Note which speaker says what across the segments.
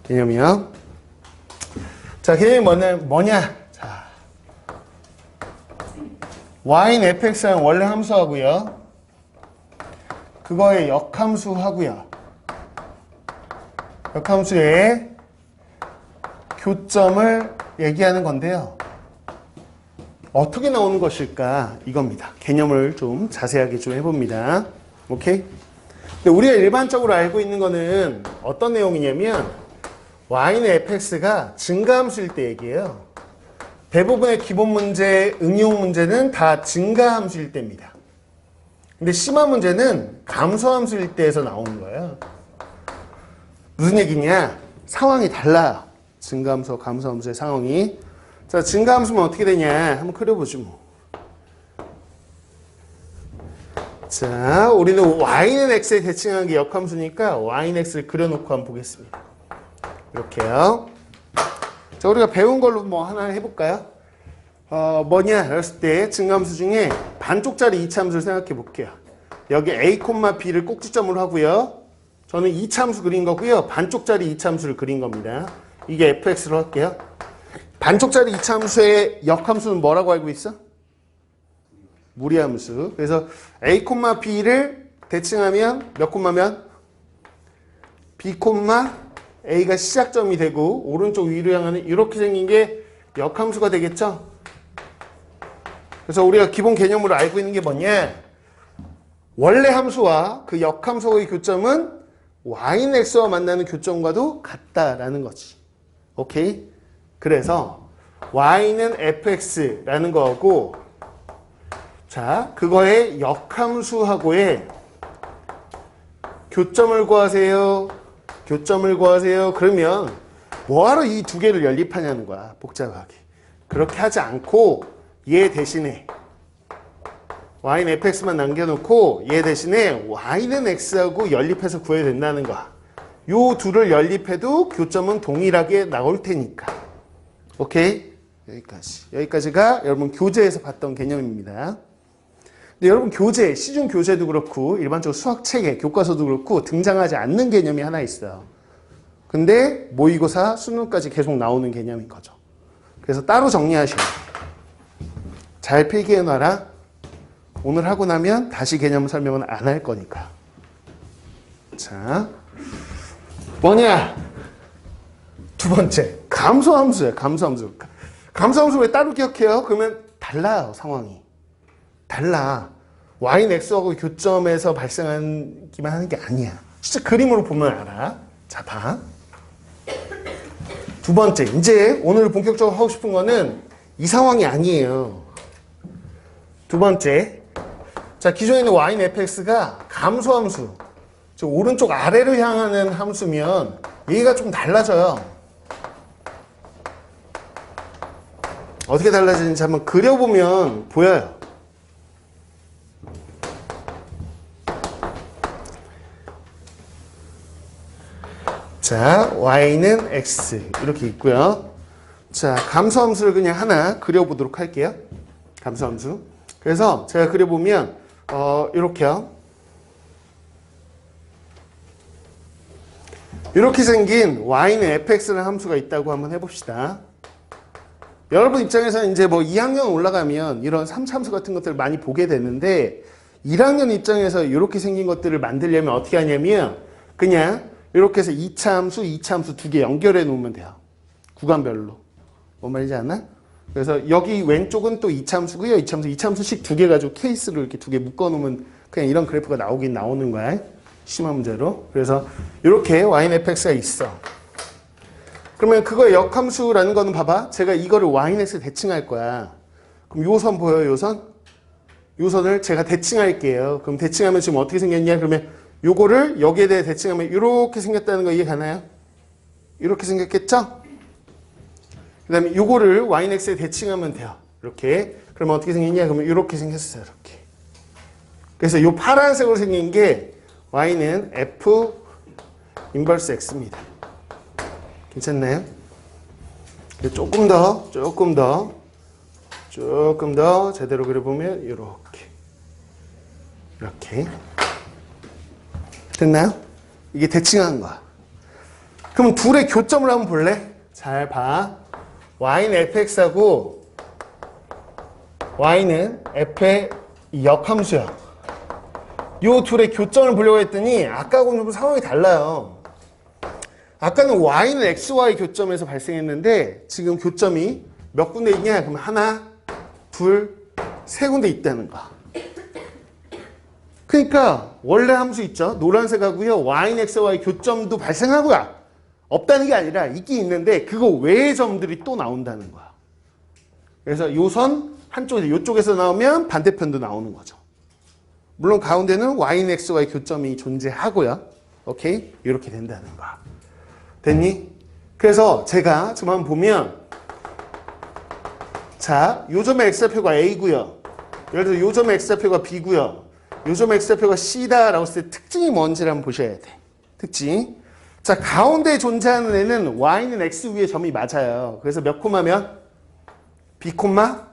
Speaker 1: 개념이요. 자, 개념이 뭐냐? 자, y는 fx랑 원래 함수하고요. 그거의 역함수하고요. 역함수의 교점을 얘기하는 건데요. 어떻게 나오는 것일까? 이겁니다. 개념을 좀 자세하게 좀 해봅니다. 오케이? 근데 우리가 일반적으로 알고 있는 거는 어떤 내용이냐면 y는 fx가 증가함수일 때 얘기해요. 대부분의 기본 문제, 응용 문제는 다 증가함수일 때입니다. 근데 심화 문제는 감소함수일 때에서 나오는 거예요. 무슨 얘기냐? 상황이 달라요. 증가함수와 감소함수의 상황이. 자, 증가함수면 어떻게 되냐? 한번 그려보죠, 뭐. 자, 우리는 y는 x에 대칭하는 게 역함수니까 y는 x를 그려놓고 한번 보겠습니다. 이렇게요. 자, 우리가 배운 걸로 뭐 하나 해볼까요? 뭐냐? 그랬을 때 증가함수 중에 반쪽짜리 이차함수를 생각해 볼게요. 여기 a, b를 꼭지점으로 하고요. 저는 이차함수 그린 거고요. 반쪽짜리 이차함수를 그린 겁니다. 이게 fx로 할게요. 반쪽짜리 이차함수의 역함수는 뭐라고 알고 있어? 무리함수. 그래서 a, b를 대칭하면 몇 콤마면? b, a가 시작점이 되고 오른쪽 위로 향하는 이렇게 생긴 게 역함수가 되겠죠? 그래서 우리가 기본 개념으로 알고 있는 게 뭐냐? 원래 함수와 그 역함수의 교점은 y는 x와 만나는 교점과도 같다라는 거지. 오케이? 그래서 y는 fx라는 거고, 자, 그거의 역함수하고의 교점을 구하세요. 교점을 구하세요. 그러면 뭐하러 이 두 개를 연립하냐는 거야. 복잡하게. 그렇게 하지 않고 얘 대신에 y는 fx만 남겨놓고 얘 대신에 y는 x하고 연립해서 구해야 된다는 거야. 요 둘을 연립해도 교점은 동일하게 나올 테니까. 오케이? 여기까지. 여기까지가 여러분 교재에서 봤던 개념입니다. 근데 여러분 교재, 시중 교재도 그렇고 일반적으로 수학책에 교과서도 그렇고 등장하지 않는 개념이 하나 있어요. 근데 모의고사, 수능까지 계속 나오는 개념인 거죠. 그래서 따로 정리하셔요. 잘 필기해놔라. 오늘 하고 나면 다시 개념 설명은 안 할 거니까. 자, 뭐냐? 두 번째, 감소함수예요. 감소함수. 감소함수 왜 따로 기억해요? 그러면 달라요, 상황이. 달라. y는 x하고 교점에서 발생하기만 하는 게 아니야. 진짜 그림으로 보면 알아. 자, 봐. 두 번째, 이제 오늘 본격적으로 하고 싶은 거는 이 상황이 아니에요. 두 번째, 자, 기존에 있는 y는 fx가 감소함수, 저 오른쪽 아래로 향하는 함수면 얘가 좀 달라져요. 어떻게 달라지는지 한번 그려보면 보여요. 자, y는 x 이렇게 있고요. 자, 감소함수를 그냥 하나 그려보도록 할게요. 감소함수. 그래서 제가 그려보면 이렇게요. 이렇게 생긴 y는 fx라는 함수가 있다고 한번 해봅시다. 여러분 입장에서는 이제 뭐 2학년 올라가면 이런 3차함수 같은 것들을 많이 보게 되는데 1학년 입장에서 이렇게 생긴 것들을 만들려면 어떻게 하냐면 그냥 이렇게 해서 2차함수, 2차함수 두 개 연결해 놓으면 돼요. 구간별로. 뭔 말인지 아나? 그래서 여기 왼쪽은 또 2차함수고요. 2차함수씩 두 개 가지고 케이스로 이렇게 두 개 묶어 놓으면 그냥 이런 그래프가 나오긴 나오는 거야. 심화 문제로. 그래서 이렇게 y는 fx가 있어. 그러면 그거의 역함수라는 거는 봐봐. 제가 이거를 y는 x에 대칭할 거야. 그럼 요 선 보여요? 요 선? 요 선을 제가 대칭할게요. 그럼 대칭하면 지금 어떻게 생겼냐? 그러면 요거를 여기에 대해 대칭하면 이렇게 생겼다는 거 이해 가나요? 이렇게 생겼겠죠? 그 다음에 요거를 y는 x에 대칭하면 돼요. 이렇게. 그러면 어떻게 생겼냐? 그러면 이렇게 생겼어요. 이렇게. 그래서 요 파란색으로 생긴 게 y는 f 인버스 x입니다. 괜찮나요? 조금 더 제대로 그려보면 이렇게 됐나요? 이게 대칭한 거야. 그럼 둘의 교점을 한번 볼래? 잘 봐. y는 fx하고 y는 f의 역함수야. 요 둘의 교점을 보려고 했더니 아까하고는 좀 상황이 달라요. 아까는 y는 xy 교점에서 발생했는데 지금 교점이 몇 군데 있냐? 그럼 하나, 둘, 세 군데 있다는 거야. 그러니까 원래 함수 있죠? 노란색하고요. y는 xy 교점도 발생하고요. 없다는 게 아니라 있긴 있는데 그거 외의 점들이 또 나온다는 거야. 그래서 요 선 한쪽에서 이쪽에서 나오면 반대편도 나오는 거죠. 물론 가운데는 y는 xy 교점이 존재하고요. 오케이? 이렇게 된다는 거야. 됐니? 그래서 제가 지금 한번 보면 자, 요 점의 x좌표가 a고요. 예를 들어 요 점의 x좌표가 b고요. 요 점의 x좌표가 c다라고 했을 때 특징이 뭔지를 한번 보셔야 돼. 특징. 자, 가운데 존재하는 애는 y는 x 위에 점이 맞아요. 그래서 몇 콤마면? b 콤마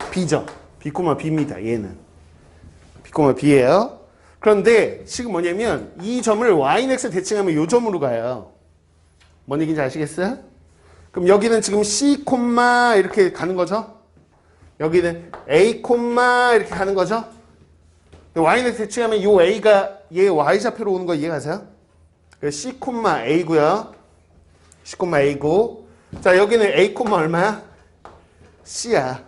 Speaker 1: b죠. b 콤마 b입니다. 얘는. b 콤마 b예요. 그런데 지금 뭐냐면 이 점을 y는 x 대칭하면 요 점으로 가요. 뭔 얘기인지 아시겠어요? 그럼 여기는 지금 c 콤마 이렇게 가는 거죠. 여기는 a 콤마 이렇게 가는 거죠. y는 대칭하면 요 a가 얘 y좌표로 오는 거 이해가세요? c 콤마 a고요. c 콤마 a고. 자, 여기는 a 콤마 얼마야? c야.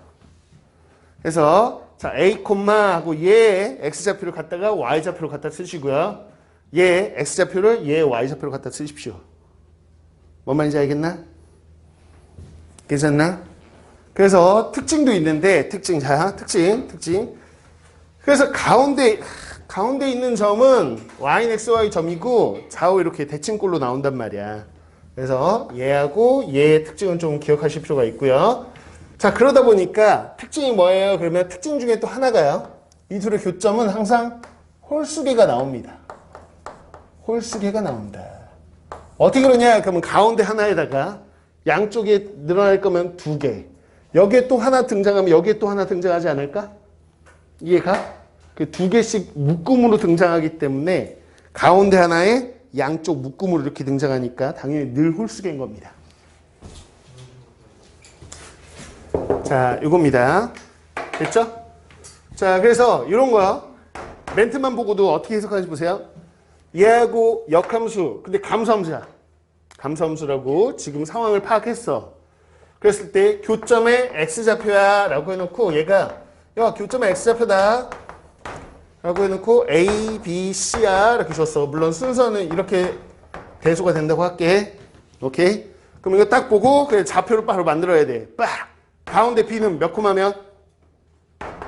Speaker 1: 그래서 자, a 콤마 하고 얘 x좌표를 갖다가 y좌표로 갖다 쓰시고요. 얘 x좌표를 얘 y좌표로 갖다 쓰십시오. 뭔 말인지 알겠나? 괜찮나? 그래서 특징도 있는데 특징. 그래서 가운데 있는 점은 y는 xy 점이고 좌우 이렇게 대칭꼴로 나온단 말이야. 그래서 얘하고 얘의 특징은 좀 기억하실 필요가 있고요. 자, 그러다 보니까 특징이 뭐예요? 그러면 특징 중에 또 하나가요. 이 둘의 교점은 항상 홀수계가 나옵니다. 홀수계가 나온다. 어떻게 그러냐? 그러면 가운데 하나에다가 양쪽에 늘어날 거면 두 개. 여기에 또 하나 등장하면 여기에 또 하나 등장하지 않을까? 이해가? 그 두 개씩 묶음으로 등장하기 때문에 가운데 하나에 양쪽 묶음으로 이렇게 등장하니까 당연히 늘 홀수계인 겁니다. 자, 이겁니다. 됐죠? 자, 그래서 이런 거 멘트만 보고도 어떻게 해석하는지 보세요. 얘하고 역함수, 근데 감수함수야. 감수함수라고 지금 상황을 파악했어. 그랬을 때 교점의 x좌표야 라고 해놓고 얘가 야, 교점의 x좌표다 라고 해놓고 a, b, c야 이렇게 줬어. 물론 순서는 이렇게 대소가 된다고 할게. 오케이? 그럼 이거 딱 보고 그냥 좌표를 바로 만들어야 돼. 빡! 가운데 b는 몇 콤마면?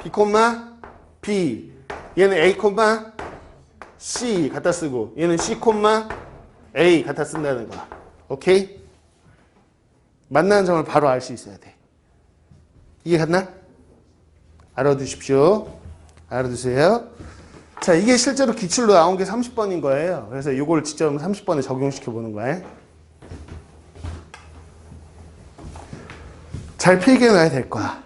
Speaker 1: b 콤마 b. 얘는 a 콤마 c 갖다 쓰고 얘는 c 콤마 a 갖다 쓴다는 거야. 오케이? 만나는 점을 바로 알 수 있어야 돼. 이해 갔나? 알아두십시오. 알아두세요. 자, 이게 실제로 기출로 나온 게 30번인 거예요. 그래서 이걸 직접 30번에 적용시켜 보는 거예요. 잘 필기해 놔야 될 거야.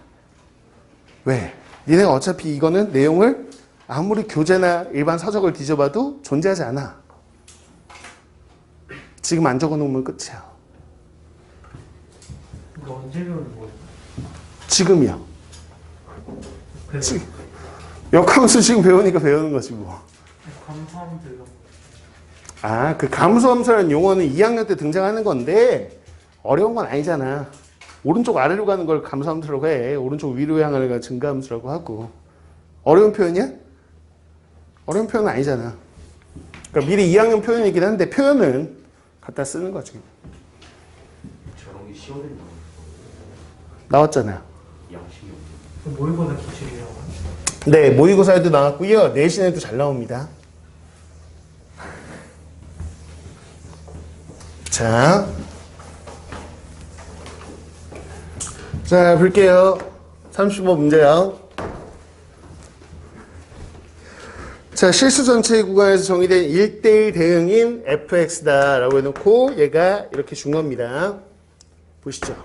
Speaker 1: 왜? 니네가 어차피 이거는 내용을 아무리 교재나 일반 서적을 뒤져봐도 존재하지 않아. 지금 안 적어놓으면 끝이야.
Speaker 2: 이거 언제 배우는 거예요?
Speaker 1: 지금이요. 역함수 지금 배우니까 배우는 거지 뭐.
Speaker 2: 감사함수 이런 거.
Speaker 1: 아, 그 감수함수라는 용어는 2학년 때 등장하는 건데 어려운 건 아니잖아. 오른쪽 아래로 가는 걸 감수함수라고 해. 오른쪽 위로 향하는 걸 증가함수라고 하고. 어려운 표현이야? 어려운 표현은 아니잖아. 그러니까 미리 2학년 표현이긴 한데 표현은 갖다 쓰는 거지.
Speaker 3: 저런 게 시험에
Speaker 1: 나왔잖아.
Speaker 3: 양심이 없네.
Speaker 2: 모의고사 기출이라고.
Speaker 1: 네, 모의고사에도 나왔고요. 내신에도 잘 나옵니다. 자, 볼게요. 35 문제요. 자, 실수 전체 구간에서 정의된 1대1 대응인 fx다 라고 해놓고 얘가 이렇게 준 겁니다. 보시죠.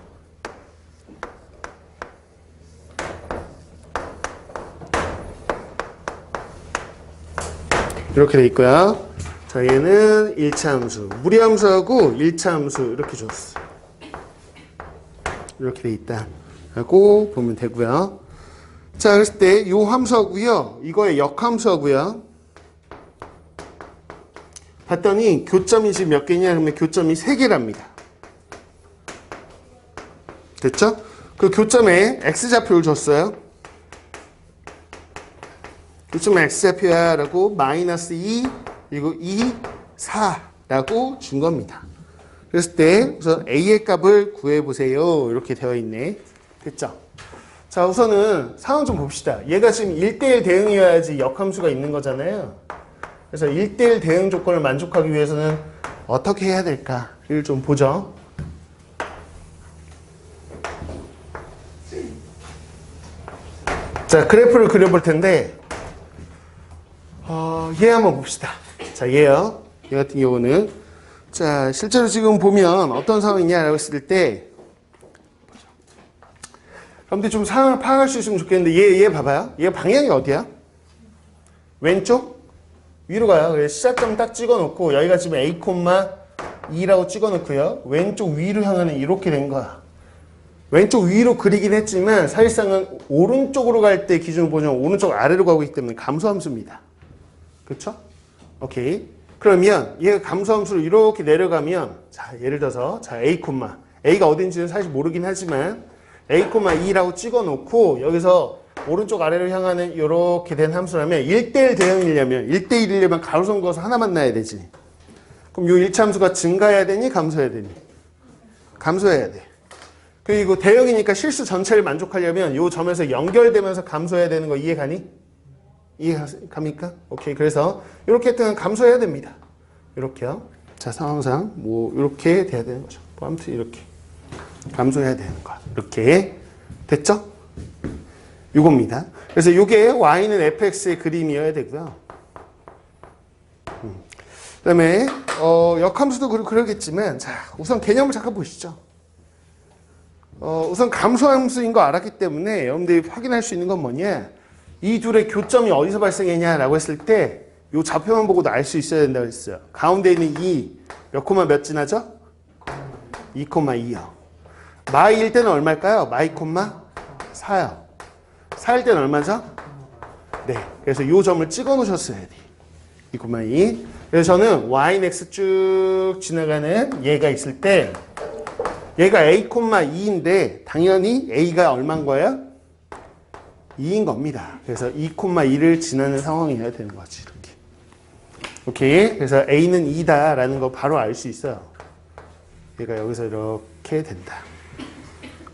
Speaker 1: 이렇게 돼 있고요. 자, 얘는 1차 함수. 무리함수하고 1차 함수 이렇게 줬어. 이렇게 돼 있다. 하고 보면 되고요. 자, 그랬을 때 요 함수하고요. 이거의 역함수하고요. 봤더니 교점이 지금 몇 개냐? 그러면 교점이 3개랍니다. 됐죠? 그 교점에 x좌표를 줬어요. 교점에 x좌표야 라고 마이너스 2 그리고 2, 4라고 준 겁니다. 그랬을 때 우선 a의 값을 구해보세요. 이렇게 되어 있네. 됐죠? 자, 우선은 상황 좀 봅시다. 얘가 지금 1대1 대응이어야지 역함수가 있는 거잖아요. 그래서 1대1 대응 조건을 만족하기 위해서는 어떻게 해야 될까를 좀 보죠. 자, 그래프를 그려볼 텐데 얘 한번 봅시다. 자, 얘요. 얘 같은 경우는 자, 실제로 지금 보면 어떤 상황이냐라고 했을 때 여러분들 좀 상황을 파악할 수 있으면 좋겠는데 얘 봐봐요. 얘 방향이 어디야? 왼쪽? 위로 가요. 그래서 시작점 딱 찍어놓고 여기가 지금 A,2라고 찍어놓고요. 왼쪽 위로 향하는 이렇게 된 거야. 왼쪽 위로 그리긴 했지만 사실상은 오른쪽으로 갈 때 기준을 보면 오른쪽 아래로 가고 있기 때문에 감소함수입니다. 그렇죠? 오케이. 그러면 얘가 감소함수로 이렇게 내려가면 자, 예를 들어서 자, A가 어딘지는 사실 모르긴 하지만 A,2라고 찍어놓고 여기서 오른쪽 아래로 향하는 이렇게 된 함수라면 1대1 대응이려면 1대1이려면 가로선 그어서 하나만 나야 되지. 그럼 요 1차 함수가 증가해야 되니 감소해야 되니? 감소해야 돼. 그리고 대응이니까 실수 전체를 만족하려면 요 점에서 연결되면서 감소해야 되는 거 이해가니? 이해갑니까? 오케이. 그래서 이렇게 했던 감소해야 됩니다. 이렇게요. 자, 상황상 뭐 이렇게 돼야 되는 거죠. 뭐 아무튼 이렇게 감소해야 되는 거. 이렇게 됐죠? 요겁니다. 그래서 요게 y는 fx의 그림이어야 되고요. 그다음에 역함수도 그러겠지만 자, 우선 개념을 잠깐 보시죠. 우선 감소함수인 거 알았기 때문에 여러분들이 확인할 수 있는 건 뭐냐? 이 둘의 교점이 어디서 발생했냐라고 했을 때 요 좌표만 보고도 알 수 있어야 된다고 했어요. 가운데 있는 2, 몇 코마 몇 지나죠? 2,2요. 마이일 때는 얼마일까요? 마이 콤마 4요. 4일 때는 얼마죠? 네. 그래서 요 점을 찍어 놓으셨어야 돼. 2,2. 그래서 저는 y는 x 쭉 지나가는 얘가 있을 때 얘가 a,2인데 당연히 a가 얼마인 거예요? 2인 겁니다. 그래서 2,2를 지나는 상황이어야 되는 거지. 이렇게. 오케이. 그래서 a는 2다라는 거 바로 알 수 있어요. 얘가 여기서 이렇게 된다.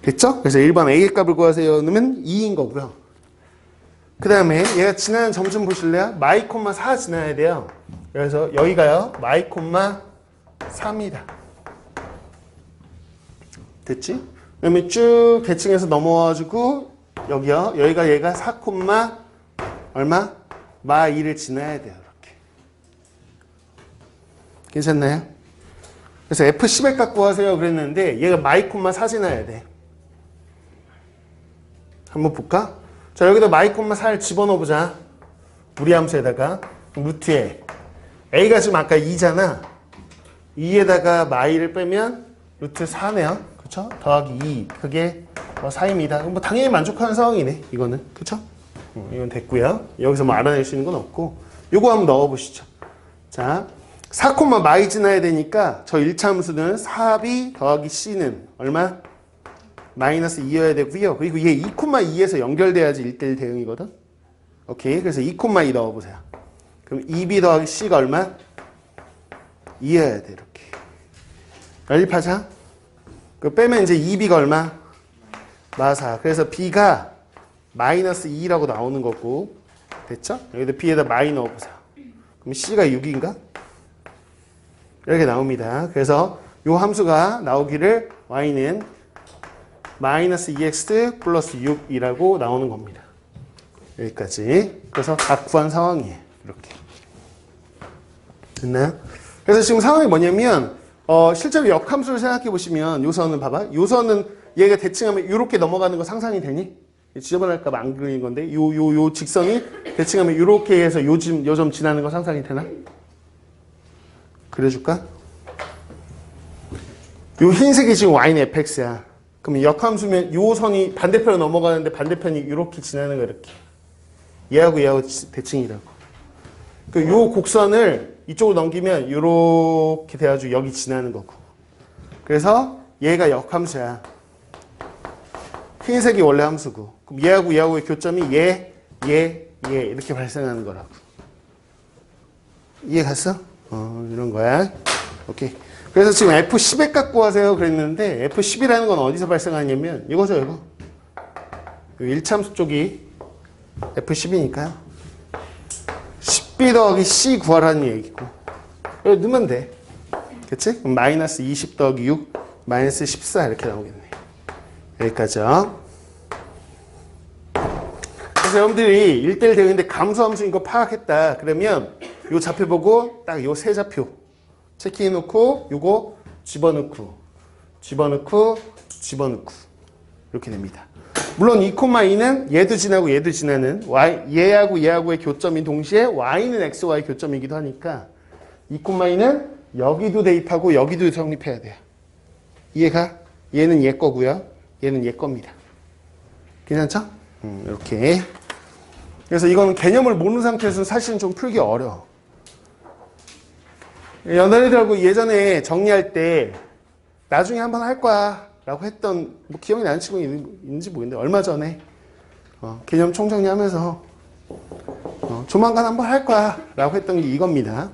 Speaker 1: 됐죠? 그래서 1번 a의 값을 구하세요. 넣으면 2인 거고요. 그 다음에 얘가 지나는 점 좀 보실래요? 마이 콤마 4 지나야 돼요. 그래서 여기가요. 마이 콤마 4입니다. 됐지? 그러면 쭉 대칭해서 넘어와가지고 여기요. 여기가 얘가 4 콤마 얼마? 마 2를 지나야 돼요. 이렇게. 괜찮나요? 그래서 F10의 값 구하세요. 그랬는데 얘가 마이 콤마 4 지나야 돼. 한번 볼까? 자, 여기다 마이 콤마 4를 집어넣어보자. 무리함수에다가 루트에 a가 지금 아까 2잖아. 2에다가 마이를 빼면 루트 4네요. 그쵸? 더하기 2. 그게 4입니다. 뭐 당연히 만족하는 상황이네. 이거는. 그쵸? 이건 됐고요. 여기서 뭐 알아낼 수 있는 건 없고. 요거 한번 넣어보시죠. 자, 4, 마이 지나야 되니까 저 1차 함수는 4b 더하기 c는 얼마? 마이너스 2여야 되고요. 그리고 얘 2,2에서 연결돼야지 1대1 대응이거든. 오케이. 그래서 2,2 넣어보세요. 그럼 2b 더하기 c가 얼마? 2여야 돼. 이렇게. 연립하자. 그 빼면 이제 2b가 얼마? 마4. 그래서 b가 마이너스 2라고 나오는 거고. 됐죠? 여기다 b에다 마이 넣어보세요. 그럼 c가 6인가? 이렇게 나옵니다. 그래서 이 함수가 나오기를 y는 마이너스 2x 플러스 6이라고 나오는 겁니다. 여기까지. 그래서 각 구한 상황이에요. 이렇게. 됐나요? 그래서 지금 상황이 뭐냐면 실제로 역함수를 생각해 보시면 요선은 봐봐. 요선은 얘가 대칭하면 이렇게 넘어가는 거 상상이 되니? 지저분할까 봐 안 그리는 건데 요 직선이 대칭하면 이렇게 해서 요점 지나는 거 상상이 되나? 그려줄까? 요 흰색이 지금 y는 fx야. 그럼 역함수면 요 선이 반대편으로 넘어가는데 반대편이 이렇게 지나는 거 이렇게. 얘하고 대칭이라고. 그 요 곡선을 이쪽으로 넘기면 이렇게 돼가지고 여기 지나는 거고. 그래서 얘가 역함수야. 흰색이 원래 함수고. 그럼 얘하고의 교점이 얘 이렇게 발생하는 거라고. 이해 갔어? 이런 거야. 오케이. 그래서 지금 F10에 갖고 하세요 그랬는데 F10이라는 건 어디서 발생하냐면 이거죠, 이거. 1참수 쪽이 F10이니까 10b 더하기 c 구하라는 얘기고. 여기 넣으면 돼. 그치? 그럼 마이너스 20 더하기 6 마이너스 14 이렇게 나오겠네. 여기까지요. 그래서 여러분들이 1대1 되는데 감소함수인 거 파악했다. 그러면 요 좌표 보고 딱 요 세 좌표 체크해놓고 요거 집어넣고 이렇게 됩니다. 물론 2,2는 얘도 지나고 얘도 지나는 얘하고의 교점인 동시에 y는 xy 교점이기도 하니까 2,2는 여기도 대입하고 여기도 성립해야 돼요. 이해가? 얘는 얘 거고요. 얘는 얘 겁니다. 괜찮죠? 이렇게. 그래서 이거는 개념을 모르는 상태에서 사실은 좀 풀기 어려워. 연애들하고 예전에 정리할 때 나중에 한번 할 거야 라고 했던 뭐 기억이 나는 친구 있는지 모르겠는데 얼마 전에 개념 총정리하면서 조만간 한번 할 거야 라고 했던 게 이겁니다.